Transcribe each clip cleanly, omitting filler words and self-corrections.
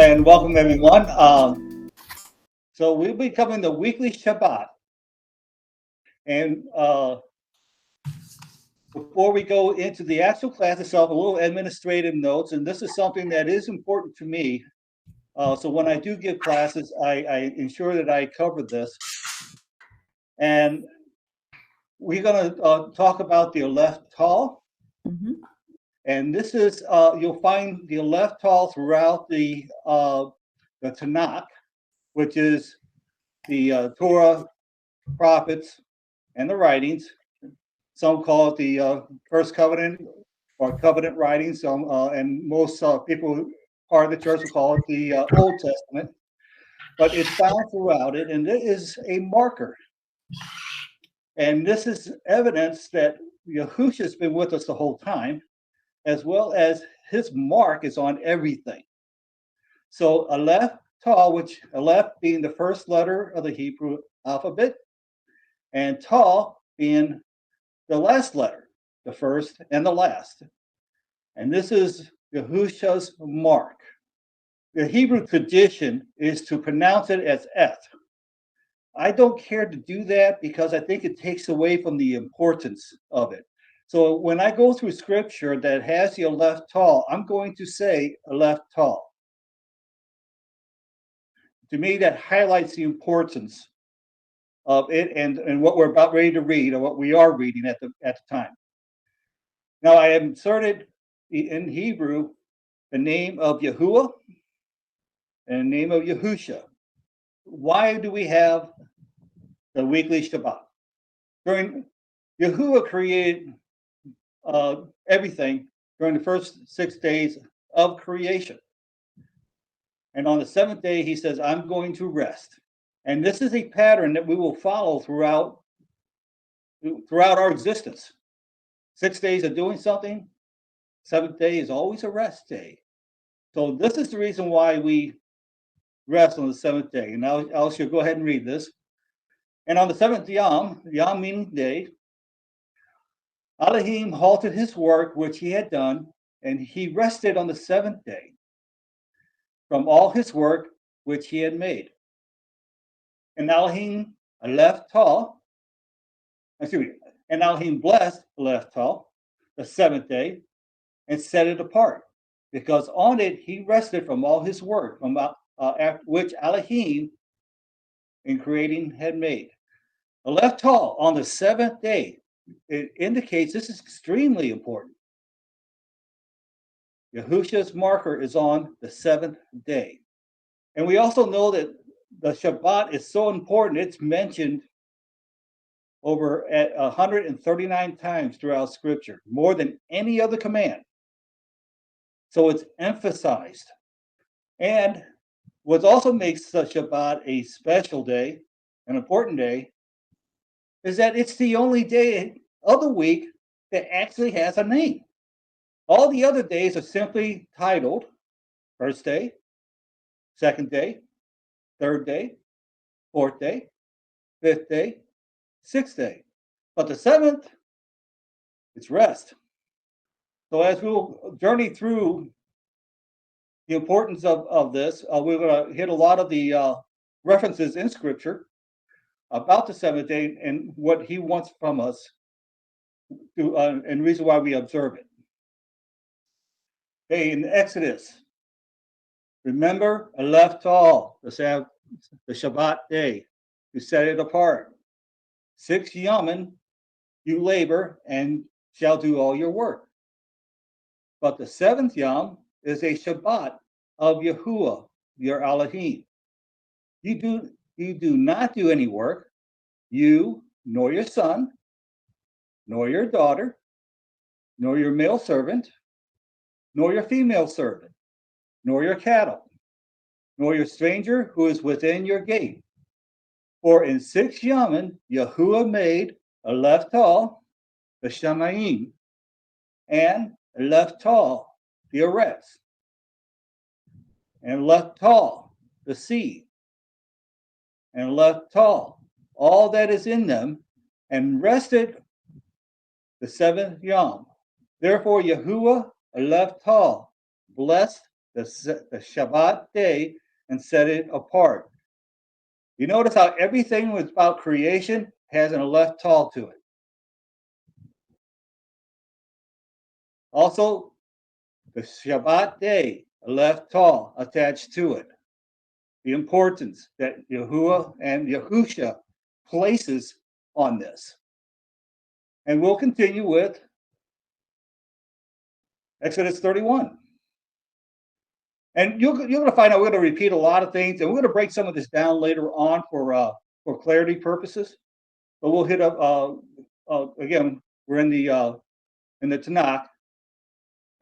and welcome everyone. So we'll be covering the weekly Shabbat. And before we go into the actual class itself, a little administrative notes, and this is something that is important to me. So when I do give classes, I ensure that I cover this. And we're going to talk about the Aleph Tal. Mm-hmm. And this is, you'll find the Aleph Tal throughout the Tanakh, which is the Torah, prophets, and the writings. Some call it the first covenant or covenant writings. And most people, part of the church, will call it the Old Testament. But it's found throughout it, and it is a marker. And this is evidence that Yahusha's been with us the whole time, as well as his mark is on everything. So Aleph Tal, which Aleph being the first letter of the Hebrew alphabet, and Tal being the last letter, the first and the last. And this is Yahusha's mark. The Hebrew tradition is to pronounce it as Et. I don't care to do that because I think it takes away from the importance of it. So when I go through scripture that has the Aleph Tal, I'm going to say Aleph Tal. To me, that highlights the importance of it and what we're about ready to read, or what we are reading at the time. Now I have inserted in Hebrew the name of Yahuwah and the name of Yahusha. Why do we have the weekly Shabbat? Yahuwah created everything during the first 6 days of creation. And on the seventh day, he says, I'm going to rest. And this is a pattern that we will follow throughout our existence. 6 days of doing something, seventh day is always a rest day. So this is the reason why we rest on the seventh day. And I shall go ahead and read this. And on the seventh Yom meaning day, Elohim halted his work which he had done, and he rested on the seventh day from all his work which he had made. And Elohim Aleph Tal, and Elohim blessed Aleph Tal, the seventh day, and set it apart, because on it he rested from all his work, from which Elohim in creating had made. Aleph Tal on the seventh day, it indicates this is extremely important. Yahusha's marker is on the seventh day. And we also know that the Shabbat is so important, it's mentioned over 139 times throughout Scripture, more than any other command. So it's emphasized. And what also makes the Shabbat a special day, an important day, is that it's the only day of the week that actually has a name. All the other days are simply titled first day, second day, third day, fourth day, fifth day, sixth day. But the seventh, it's rest. So as we'll journey through the importance of this, we're going to hit a lot of the references in Scripture about the seventh day and what he wants from us, and the reason why we observe it. Okay, in Exodus, remember Aleph Tal, the Shabbat day, you set it apart. 6 Yamin you labor and shall do all your work. But the seventh Yom is a Shabbat of Yahuwah, your Elohim. You do not do any work, you, nor your son, nor your daughter, nor your male servant, nor your female servant, nor your cattle, nor your stranger who is within your gate. For in 6 Yamin Yahuwah made Aleph Tal, the Shamayim, and Aleph Tal, the Eretz, and Aleph Tal, the sea, and Aleph Tal, all that is in them, and rested the seventh Yom. Therefore Yahuwah Aleph Tal blessed the Shabbat day and set it apart. You notice how everything was about creation has an aleph tal to it. Also, the Shabbat day, aleph tal attached to it. The importance that Yahuwah and Yahusha places on this. And we'll continue with Exodus 31. And you're going to find out we're going to repeat a lot of things, and we're going to break some of this down later on for clarity purposes. But we'll hit up again. We're in the Tanakh,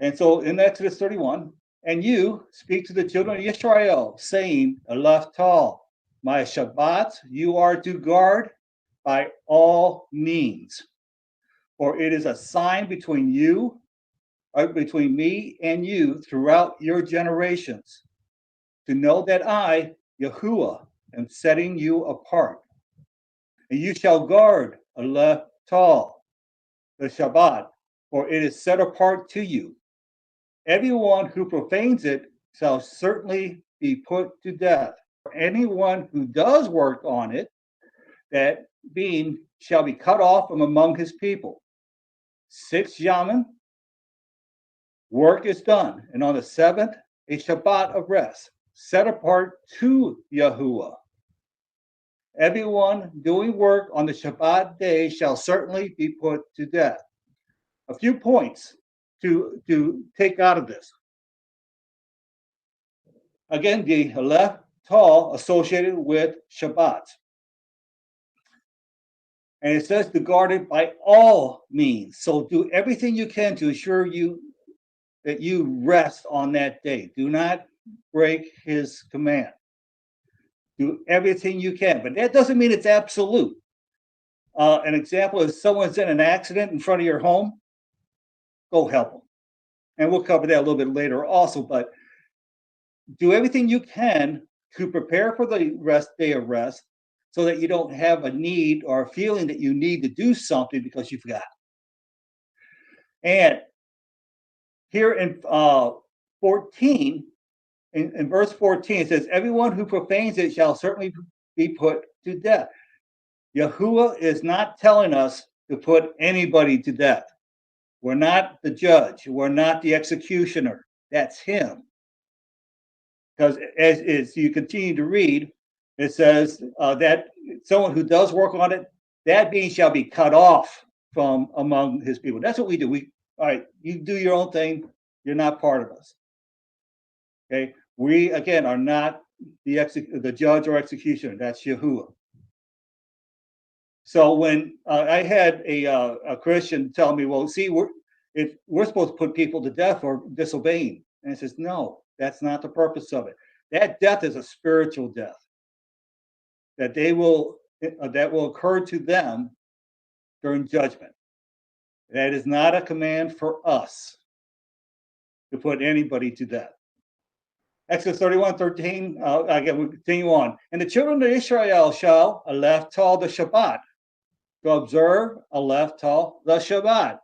and so in Exodus 31, and you speak to the children of Israel, saying, Aleph Tal, my Shabbats you are to guard by all means, for it is a sign between between me and you throughout your generations, to know that I, Yahuwah, am setting you apart. And you shall guard Aleph Tal, the Shabbat, for it is set apart to you. Everyone who profanes it shall certainly be put to death. Anyone who does work on it, that being shall be cut off from among his people. 6 Yamin, work is done, and on the 7th, a Shabbat of rest, set apart to Yahuwah. Everyone doing work on the Shabbat day shall certainly be put to death. A few points to take out of this. Again, the Aleph Tal associated with Shabbat. And it says to guard it by all means. So do everything you can to ensure that you rest on that day. Do not break his command. Do everything you can. But that doesn't mean it's absolute. An example is someone's in an accident in front of your home, go help them. And we'll cover that a little bit later also. But do everything you can to prepare for the day of rest, so that you don't have a need or a feeling that you need to do something because you forgot. And here in 14, in verse 14, it says, everyone who profanes it shall certainly be put to death. Yahuwah is not telling us to put anybody to death. We're not the judge. We're not the executioner. That's him. Because as you continue to read, it says that someone who does work on it, that being shall be cut off from among his people. That's what we do. All right, you do your own thing. You're not part of us. Okay, we again are not the judge or executioner. That's Yahuwah. So when I had a Christian tell me, well, see, we're supposed to put people to death for disobeying, and it says, no, that's not the purpose of it. That death is a spiritual death that will occur to them during judgment. That is not a command for us to put anybody to death. Exodus 31:13. Again, we continue on. And the children of Israel shall Aleph Tal the Shabbat, to observe Aleph Tal the Shabbat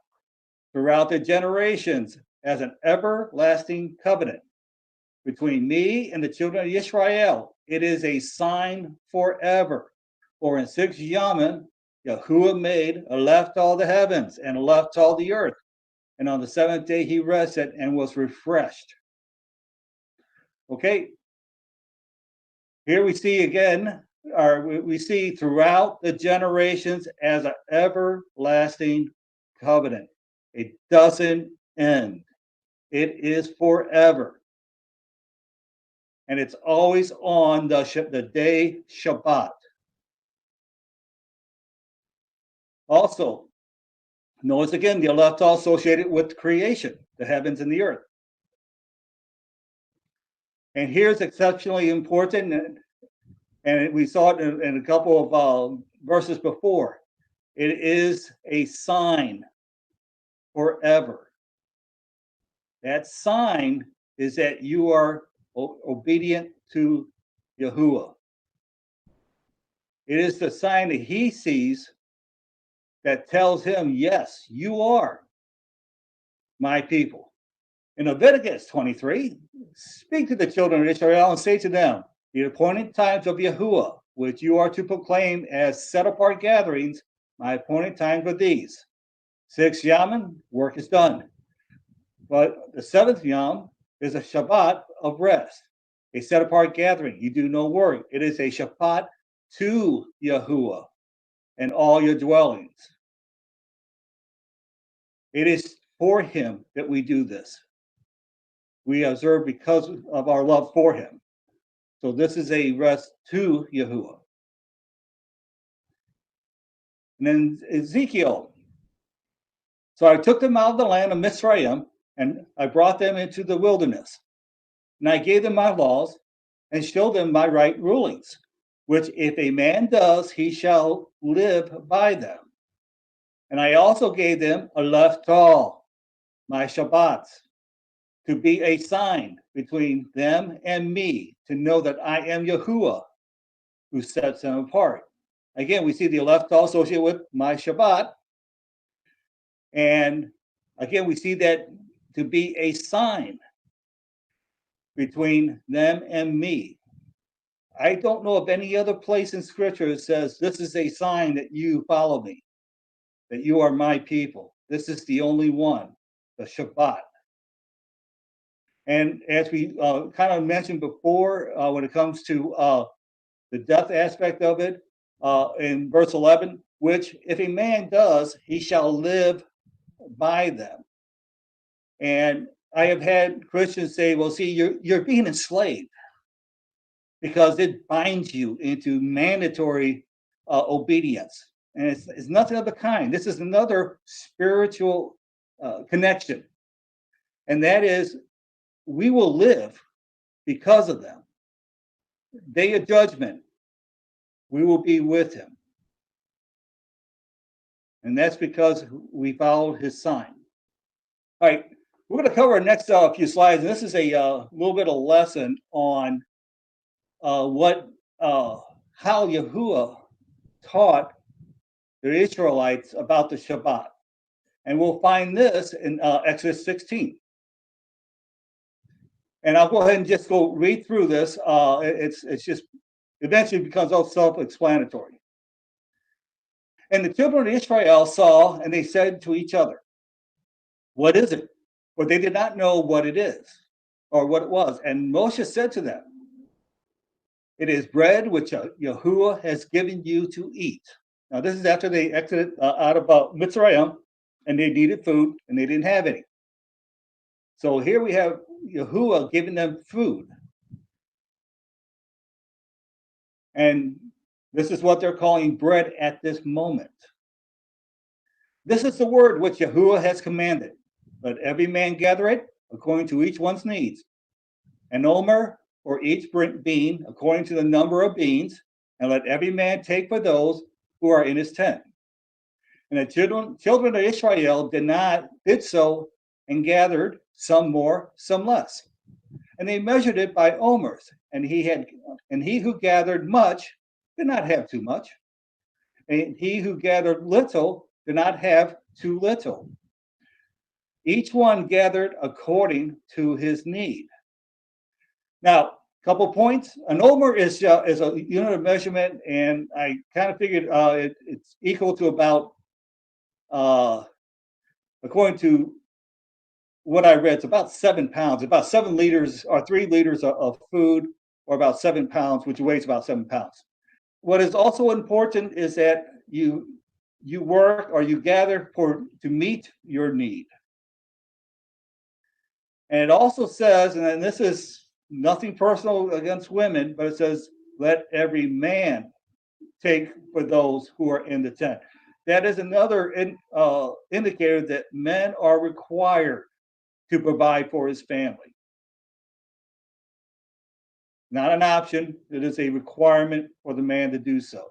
throughout the generations as an everlasting covenant between me and the children of Israel. It is a sign forever. For in 6 Yamin, Yahuwah made Aleph Tal the heavens and Aleph Tal the earth. And on the 7th day he rested and was refreshed. Okay. Here we see again, we see throughout the generations as an everlasting covenant. It doesn't end. It is forever. And it's always on the day Shabbat. Also, notice again the Aleph Tal associated with creation, the heavens and the earth. And here's exceptionally important, and we saw it in a couple of verses before. It is a sign forever. That sign is that you are obedient to Yahuwah. It is the sign that he sees that tells him, yes, you are my people. In Leviticus 23, speak to the children of Israel and say to them, the appointed times of Yahuwah, which you are to proclaim as set apart gatherings, my appointed times are these. 6 Yom, work is done. But the 7th Yom is a Shabbat of rest, a set apart gathering. You do no work. It is a Shabbat to Yahuwah and all your dwellings. It is for him that we do this. We observe because of our love for him. So this is a rest to Yahuwah. And then Ezekiel. So I took them out of the land of Mizraim, and I brought them into the wilderness. And I gave them my laws and showed them my right rulings, which if a man does, he shall live by them. And I also gave them a leftal, my shabbats, to be a sign between them and me, to know that I am Yahuwah, who sets them apart. Again, we see the leftal associated with my Shabbat. And again, we see that to be a sign between them and me. I don't know of any other place in Scripture that says this is a sign that you follow me, that you are my people. This is the only one, the Shabbat. And as we kind of mentioned before, when it comes to the death aspect of it, in verse 11, which if a man does, he shall live by them. And I have had Christians say, well, see, you're being enslaved because it binds you into mandatory obedience. And it's nothing of the kind. This is another spiritual connection. And that is, we will live because of them. Day of judgment, we will be with him. And that's because we followed his sign. All right, we're going to cover our next few slides. And this is a little bit of lesson on how Yahuwah taught the Israelites about the Shabbat. And we'll find this in Exodus 16. And I'll go ahead and just go read through this. It's just eventually becomes all self-explanatory. And the children of Israel saw, and they said to each other, what is it? For they did not know what it is or what it was. And Moshe said to them, it is bread which Yahuwah has given you to eat. Now, this is after they exited out of Mitzrayim, and they needed food, and they didn't have any. So here we have Yahuwah giving them food. And this is what they're calling bread at this moment. This is the word which Yahuwah has commanded. Let every man gather it according to each one's needs. An omer or each bean according to the number of beans, and let every man take for those who are in his tent. And the children of Israel did so and gathered some more, some less. And they measured it by omers, and he who gathered much did not have too much, and he who gathered little did not have too little. Each one gathered according to his need. Now, a couple points. An omer is a unit of measurement, and I kind of figured it's equal to about, according to what I read, it's about 7 pounds, about 7 liters or 3 liters of food, or about 7 pounds, which weighs about 7 pounds. What is also important is that you work or you gather to meet your need. And it also says, and this is nothing personal against women, but it says, let every man take for those who are in the tent. That is another indicator that men are required to provide for his family. Not an option, it is a requirement for the man to do so.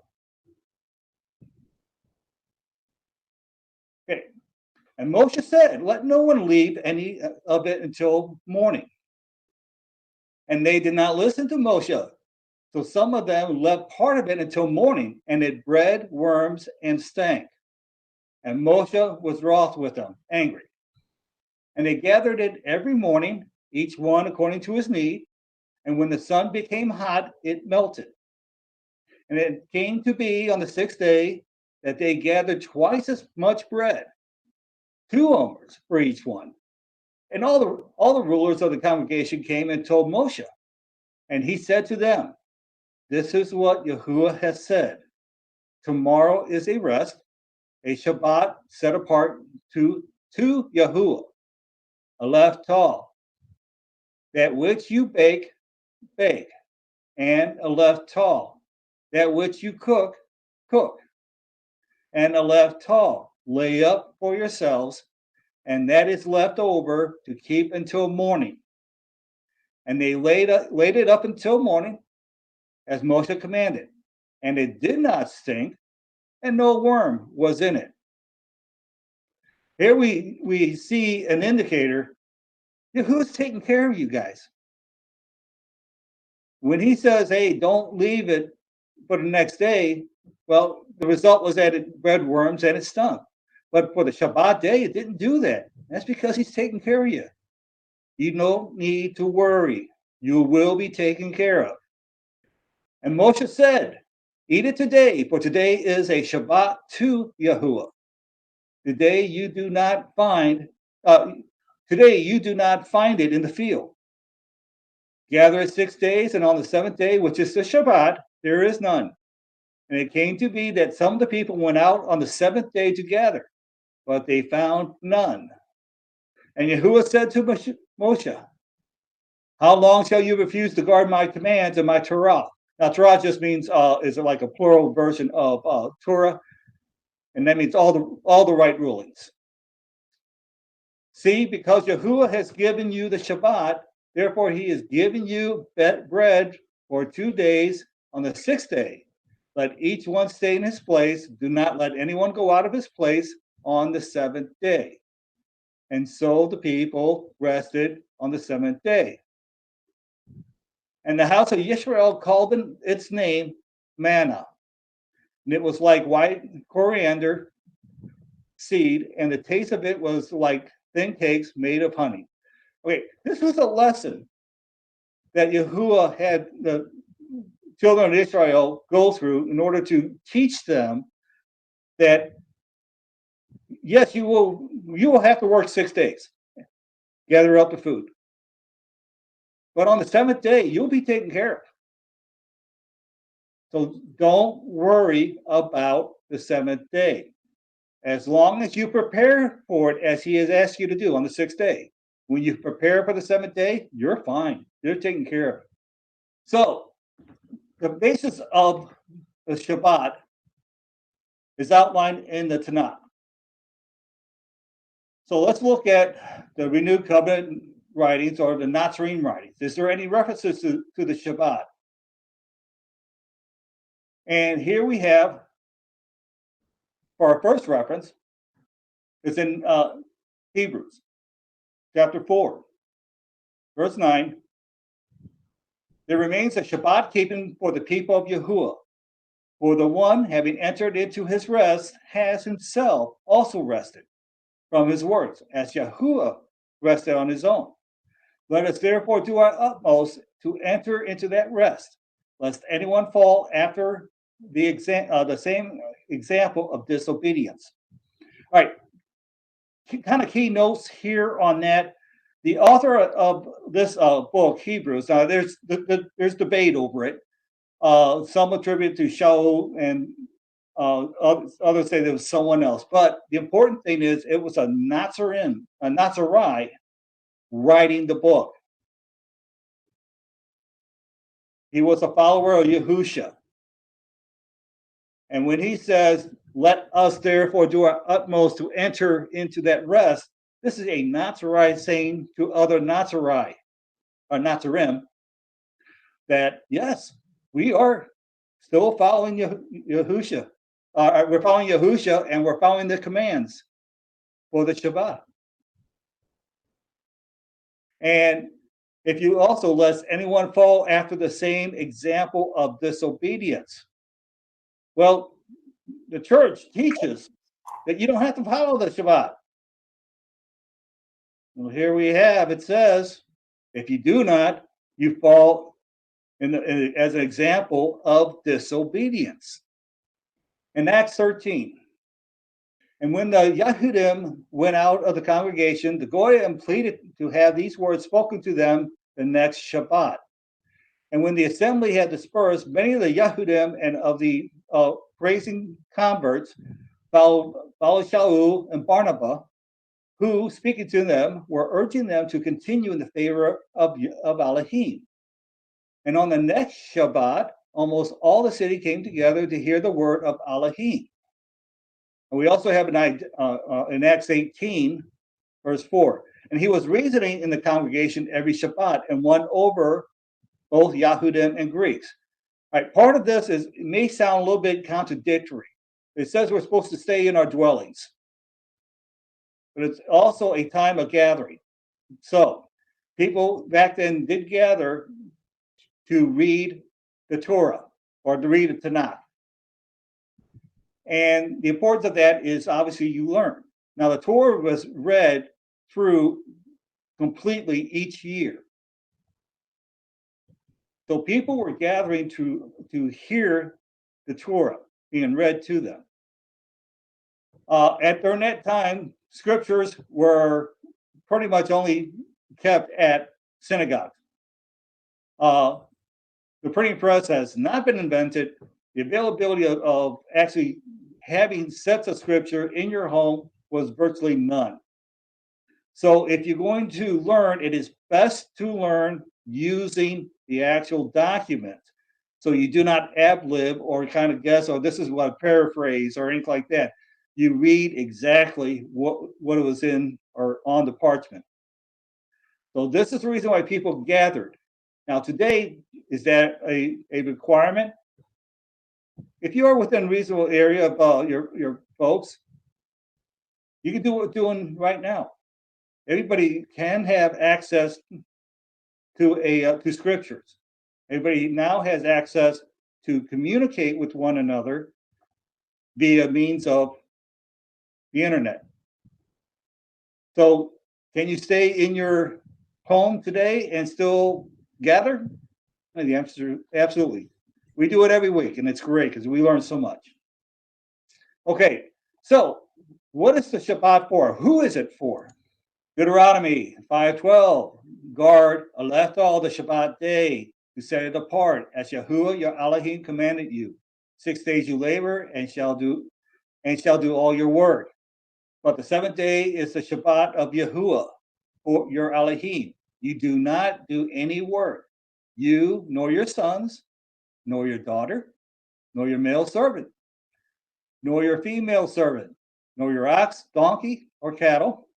Okay. And Moshe said, let no one leave any of it until morning. And they did not listen to Moshe. So some of them left part of it until morning, and it bred worms and stank. And Moshe was wroth with them, angry. And they gathered it every morning, each one according to his need. And when the sun became hot, it melted. And it came to be on the sixth day that they gathered twice as much bread, 2 omers for each one. And all the rulers of the congregation came and told Moshe. And he said to them, "This is what Yahuwah has said. Tomorrow is a rest, a Shabbat set apart to Yahuwah, a leftal. That which you bake, bake, and a leftal. That which you cook, cook, and a leftal. Lay up for yourselves, and that is left over to keep until morning." And they laid it up until morning, as Moshe commanded, and it did not stink, and no worm was in it. Here we see an indicator. Who's taking care of you guys? When he says, "Hey, don't leave it for the next day," well, the result was that it bred worms and it stunk. But for the Shabbat day, it didn't do that. That's because he's taking care of you. You don't need to worry. You will be taken care of. And Moshe said, "Eat it today, for today is a Shabbat to Yahuwah. Today you do not find today you do not find it in the field. Gather it 6 days, and on the seventh day, which is the Shabbat, there is none." And it came to be that some of the people went out on the seventh day to gather, but they found none. And Yahuwah said to Moshe, "How long shall you refuse to guard my commands and my Torah?" Now, Torah just means is like a plural version of Torah, and that means all the right rulings. See, because Yahuwah has given you the Shabbat, therefore he is giving you bread for 2 days. On the sixth day, let each one stay in his place. Do not let anyone go out of his place on the seventh day. And so the people rested on the seventh day. And the house of Yisrael called its name manna. And it was like white coriander seed, and the taste of it was like thin cakes made of honey. Okay, this was a lesson that Yahuwah had the children of Israel go through in order to teach them that, yes, you will have to work 6 days, gather up the food. But on the seventh day, you'll be taken care of. So don't worry about the seventh day. As long as you prepare for it as he has asked you to do on the sixth day. When you prepare for the seventh day, you're fine. You're taken care of. So the basis of the Shabbat is outlined in the Tanakh. So let's look at the Renewed Covenant writings or the Nazarene writings. Is there any references to the Shabbat? And here we have, for our first reference, it's in Hebrews chapter 4, verse 9. There remains a Shabbat keeping for the people of Yahuwah. For the one, having entered into his rest, has himself also rested from his works, as Yahuwah rested on his own. Let us therefore do our utmost to enter into that rest, lest anyone fall after the same example of disobedience. All right, kind of key notes here on that. The author of this book, Hebrews, there's debate over it. Some attribute to Shaul, and others say there was someone else. But the important thing is, it was a Nazarite writing the book. He was a follower of Yahusha. And when he says, "Let us therefore do our utmost to enter into that rest," this is a Nazarite saying to other Nazarite or Nazarim that, yes, we are still following Yahusha. We're following Yahusha, and we're following the commands for the Shabbat. And if you also let anyone fall after the same example of disobedience. Well, the church teaches that you don't have to follow the Shabbat. Well, here we have, it says, if you do not, you fall as an example of disobedience. In Acts 13, and when the Yahudim went out of the congregation, the Goyim pleaded to have these words spoken to them the next Shabbat. And when the assembly had dispersed, many of the Yahudim and of the praising converts followed Shaul and Barnabas, who, speaking to them, were urging them to continue in the favor of Elohim. And on the next Shabbat, almost all the city came together to hear the word of Elohim. And we also have in Acts 18, verse 4. And he was reasoning in the congregation every Shabbat and won over both Yahudim and Greeks. All right, part of this is, it may sound a little bit contradictory. It says we're supposed to stay in our dwellings, but it's also a time of gathering. So people back then did gather to read the Torah or to read the Tanakh. And the importance of that is obviously you learn. Now, the Torah was read through completely each year. So people were gathering to hear the Torah being read to them. During that time, scriptures were pretty much only kept at synagogues. The printing press has not been invented. The availability of actually having sets of scripture in your home was virtually none. So if you're going to learn, it is best to learn using the actual document. So you do not ad-lib or kind of guess, oh, this is what I paraphrase or anything like that. You read exactly what it was in or on the parchment. So this is the reason why people gathered. Now today, is that a requirement? If you are within reasonable area of your folks, you can do what we're doing right now. Everybody can have access to scriptures. Everybody now has access to communicate with one another via means of the internet. So can you stay in your home today and still gather? And the answer is absolutely. We do it every week, and it's great because we learn so much. Okay, so what is the Shabbat for? Who is it for? Deuteronomy 5:12, guard all the Shabbat day to set it apart, as Yahuwah your Elohim commanded you. 6 days you labor and shall do all your work. But the seventh day is the Shabbat of Yahuwah, for your Elohim. You do not do any work, you nor your sons, nor your daughter, nor your male servant, nor your female servant, nor your ox, donkey, or cattle,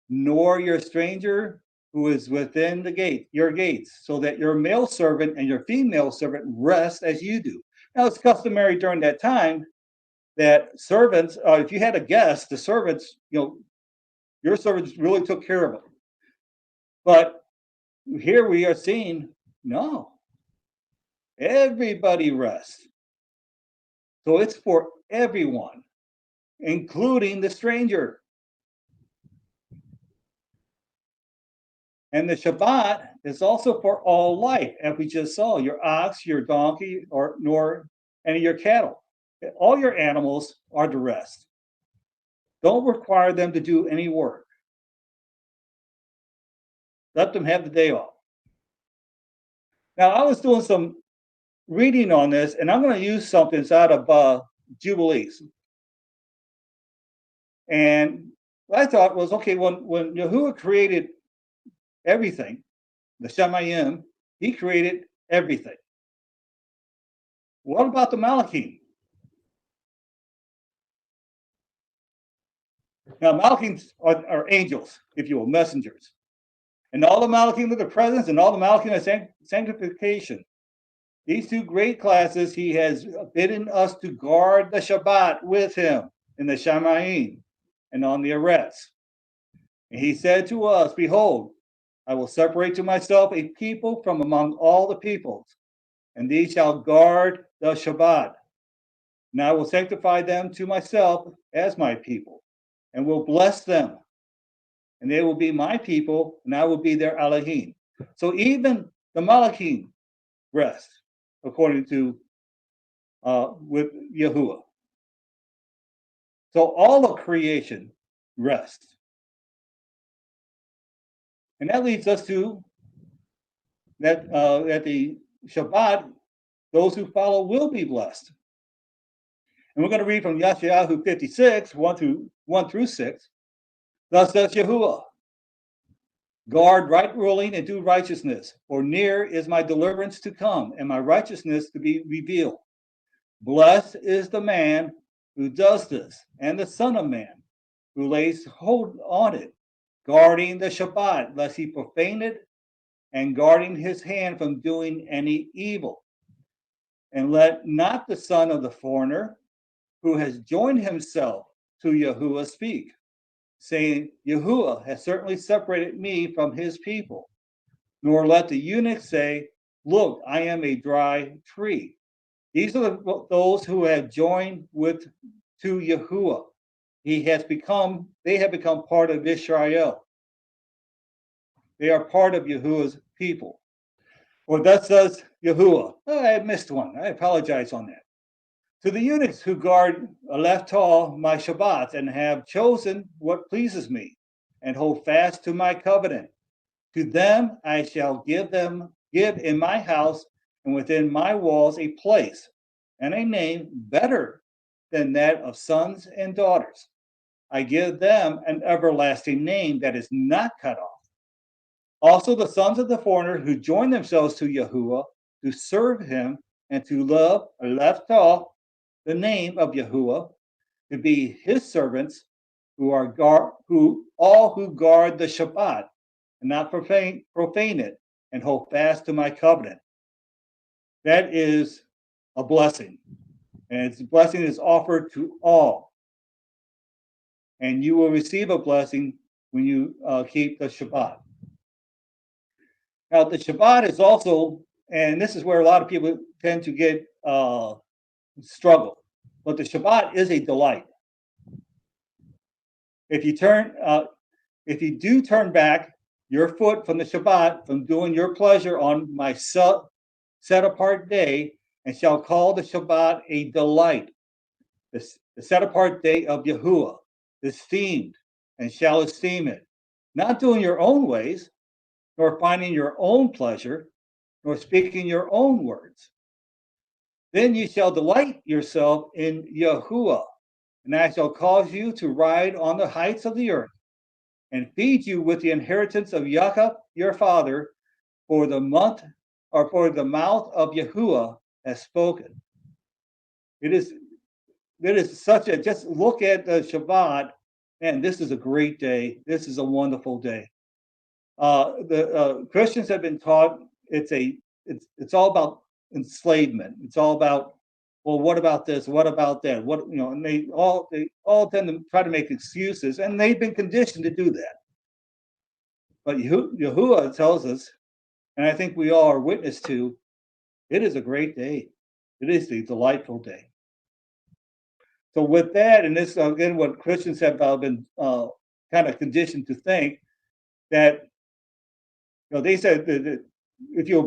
nor your stranger who is within your gates, so that your male servant and your female servant rest as you do. Now, it's customary during that time that servants, if you had a guest, the servants, your servants really took care of them. But here we are seeing, no, everybody rests. So it's for everyone, including the stranger. And the Shabbat is also for all life, as we just saw, your ox, your donkey, nor any of your cattle. All your animals are to rest. Don't require them to do any work. Let them have the day off. Now, I was doing some reading on this, and I'm going to use something out of Jubilees. And what I thought was, okay, when Yahuwah created everything, the Shemayim, he created everything. What about the Malachim? Now, Malachim are angels, if you will, messengers. And all the Malachim are the presence, and all the Malachim are sanctification. These two great classes, he has bidden us to guard the Shabbat with him in the Shamayim and on the Arets. And he said to us, behold, I will separate to myself a people from among all the peoples, and these shall guard the Shabbat. And I will sanctify them to myself as my people, and will bless them. and they will be my people, and I will be their Elohim. So even the Malachim rest, according to with Yahuwah. So all of creation rests. And that leads us to that at the Shabbat, those who follow will be blessed. And we're going to read from Yeshayahu 56, 1 through 6. Thus says Yahuwah, guard right ruling and do righteousness, for near is my deliverance to come, and my righteousness to be revealed. Blessed is the man who does this, and the Son of Man, who lays hold on it, guarding the Shabbat, lest he profane it, and guarding his hand from doing any evil. And let not the son of the foreigner, who has joined himself to Yahuwah, speak, saying, Yahuwah has certainly separated me from his people. Nor let the eunuch say, look, I am a dry tree. These are those who have joined to Yahuwah. They have become part of Israel. They are part of Yahuwah's people. Or thus says Yahuwah. Oh, I missed one. I apologize on that. To the eunuchs who guard Leftall my Shabbat and have chosen what pleases me and hold fast to my covenant, to them I shall give in my house and within my walls a place and a name better than that of sons and daughters. I give them an everlasting name that is not cut off. Also the sons of the foreigner who join themselves to Yahuwah, to serve him and to love Leftall, the name of Yahuwah, to be his servants, who guard the Shabbat, and not profane it, and hold fast to my covenant. That is a blessing, and its blessing is offered to all. And you will receive a blessing when you keep the Shabbat. Now, the Shabbat is also, and this is where a lot of people tend to get struggle. But the Shabbat is a delight. If you do turn back your foot from the Shabbat, from doing your pleasure on my set apart day, and shall call the Shabbat a delight, the set apart day of Yahuwah, esteemed, and shall esteem it, not doing your own ways, nor finding your own pleasure, nor speaking your own words. Then you shall delight yourself in Yahuwah, and I shall cause you to ride on the heights of the earth, and feed you with the inheritance of Jacob your father, for the mouth of Yahuwah has spoken. It is such a, just look at the Shabbat, and this is a great day. This is a wonderful day. The Christians have been taught it's all about enslavement. It's all about, well, what about this? What about that? And they all tend to try to make excuses, and they've been conditioned to do that. But Yahuwah tells us, and I think we all are witness to, it is a great day. It is a delightful day. So with that, and this again, what Christians have been kind of conditioned to think that, they said that if you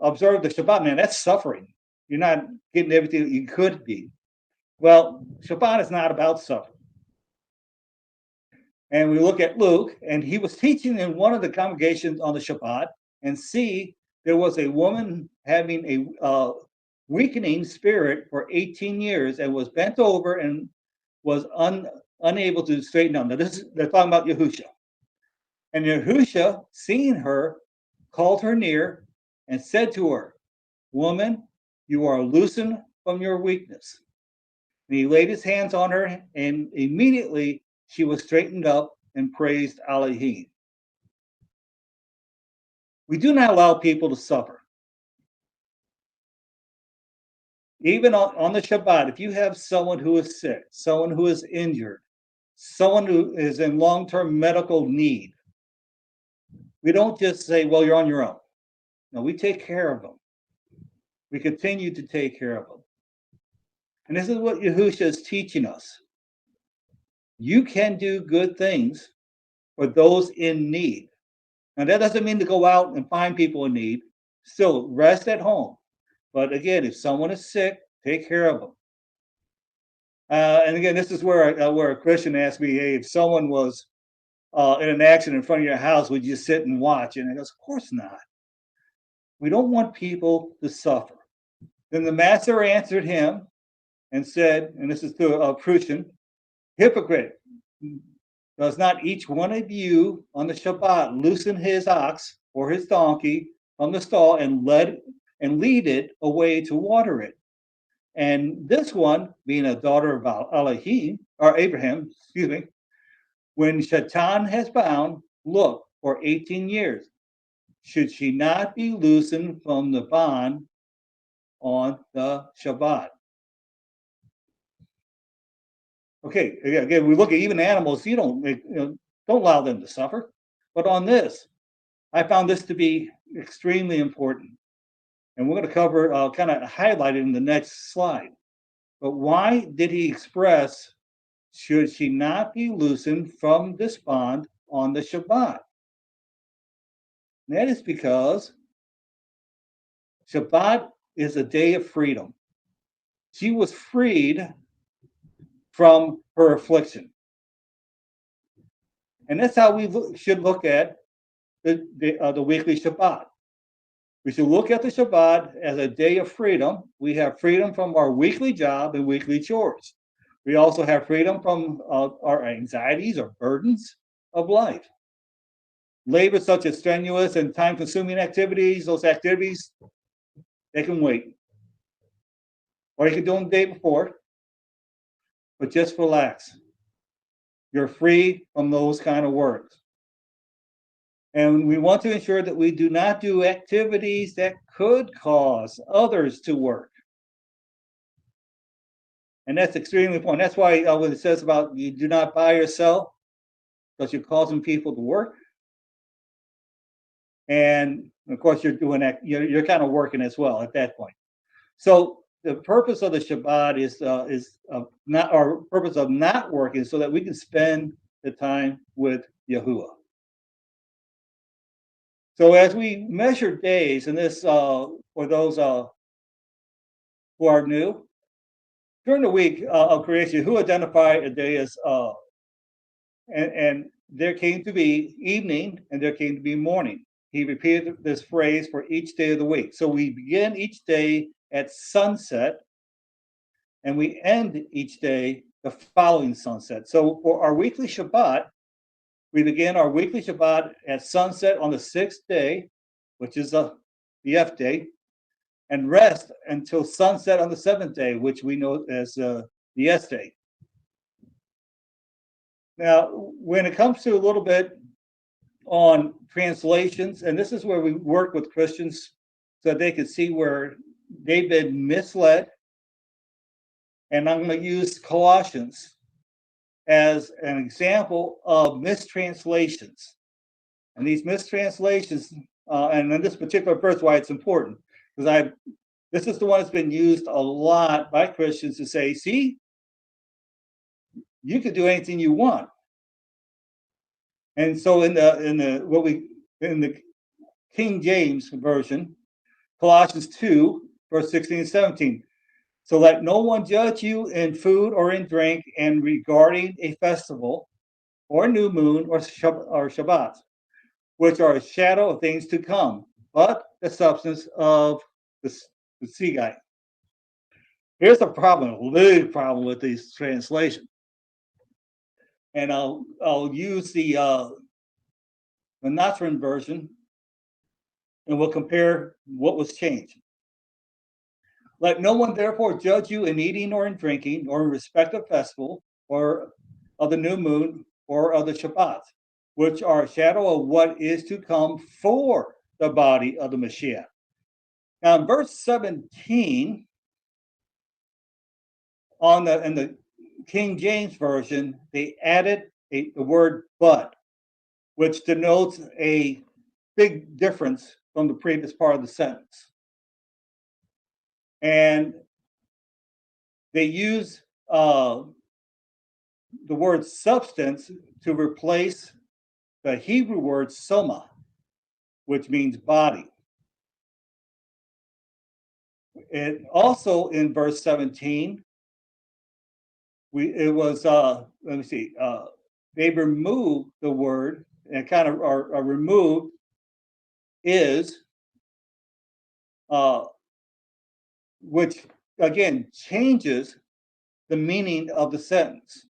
observe the Shabbat, man, that's suffering. You're not getting everything that you could be. Well, Shabbat is not about suffering. And we look at Luke, and he was teaching in one of the congregations on the Shabbat, and there was a woman having a weakening spirit for 18 years and was bent over and was unable to straighten up. Now, they're talking about Yahusha. And Yahusha, seeing her, called her near and said to her, woman, you are loosened from your weakness. And he laid his hands on her, and immediately she was straightened up and praised Elohim. We do not allow people to suffer. Even on the Shabbat, if you have someone who is sick, someone who is injured, someone who is in long-term medical need, we don't just say, well, you're on your own. No, we take care of them. We continue to take care of them. And this is what Yahusha is teaching us. You can do good things for those in need. Now, that doesn't mean to go out and find people in need. Still, rest at home. But again, if someone is sick, take care of them. And again, this is where a Christian asked me, "Hey, if someone was in an accident in front of your house, would you sit and watch?" And I goes, "Of course not. We don't want people to suffer." Then the master answered him and said, and this is to a Christian, "Hypocrite, does not each one of you on the Shabbat loosen his ox or his donkey from the stall and lead it away to water it? And this one, being a daughter of Elohim or Abraham, excuse me, when Shaitan has bound, look, for 18 years, should she not be loosened from the bond on the Shabbat?" Okay, again, we look at even animals. Don't allow them to suffer. But on this, I found this to be extremely important, and we're going to cover, kind of highlight it in the next slide. But why did he express, should she not be loosened from this bond on the Shabbat? And that is because Shabbat is a day of freedom. She was freed from her affliction. And that's how we should look at the weekly Shabbat. We should look at the Shabbat as a day of freedom. We have freedom from our weekly job and weekly chores. We also have freedom from our anxieties or burdens of life. Labor such as strenuous and time-consuming activities, those activities, they can wait. Or you can do them the day before, but just relax. You're free from those kind of works. And we want to ensure that we do not do activities that could cause others to work. And that's extremely important. That's why when it says about you do not buy or sell, because you're causing people to work. And of course, you're doing that. You're kind of working as well at that point. So the purpose of the Shabbat is not our purpose of not working, so that we can spend the time with Yahuwah. So as we measure days, and this for those who are new, during the week of creation, who identified a day as and there came to be evening and there came to be morning. He repeated this phrase for each day of the week. So we begin each day at sunset, and we end each day the following sunset. So for our weekly Shabbat, we begin our weekly Shabbat at sunset on the 6th day, which is the F day, and rest until sunset on the 7th day, which we know as the S day. Now, when it comes to a little bit on translations, and this is where we work with Christians so they can see where they've been misled. And I'm going to use Colossians as an example of mistranslations. And these mistranslations, and in this particular verse, why it's important, because this is the one that's been used a lot by Christians to say, see, you can do anything you want. And so in the King James version, Colossians 2, verse 16 and 17. So let no one judge you in food or in drink, and regarding a festival or new moon or Shabbat, which are a shadow of things to come, but the substance of the sea guy. Here's a problem, a big problem with these translations. And I'll use the Nazarene version, and we'll compare what was changed. Let no one therefore judge you in eating or in drinking, or in respect of festival, or of the new moon, or of the Shabbat, which are a shadow of what is to come for the body of the Mashiach. Now, in verse 17, in the King James version, they added the word "but," which denotes a big difference from the previous part of the sentence. And they use the word substance to replace the Hebrew word soma, which means body. And also in verse 17, they removed the word and kind of are removed is, which again changes the meaning of the sentence.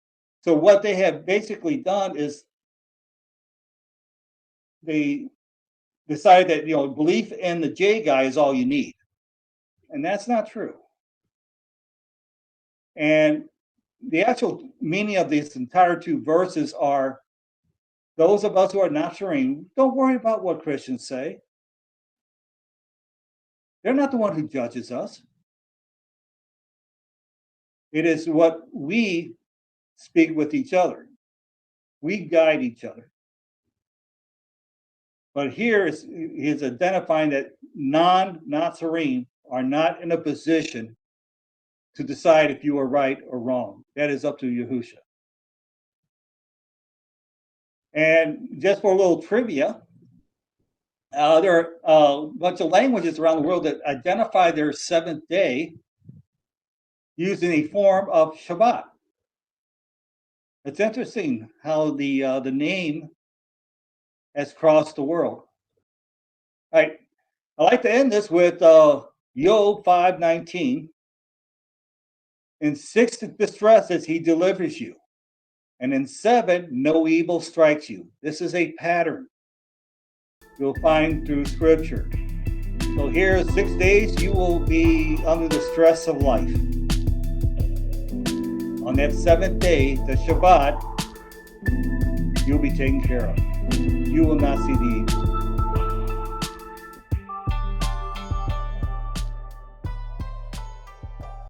So what they have basically done is they decided that belief in the J guy is all you need, and that's not true. And the actual meaning of these entire two verses are, those of us who are Nazarene, don't worry about what Christians say. They're not the one who judges us. It is what we speak with each other. We guide each other. But here he's identifying that non-Nazarene are not in a position to decide if you are right or wrong. That is up to Yahusha. And just for a little trivia, there are a bunch of languages around the world that identify their seventh day using a form of Shabbat. It's interesting how the name has crossed the world. All right, I like to end this with Job 5:19. In 6 distresses he delivers you, and in 7 no evil strikes you. This is a pattern you'll find through Scripture. So here, 6 days you will be under the stress of life. On that 7th day, the Shabbat, you'll be taken care of. You will not see the evil.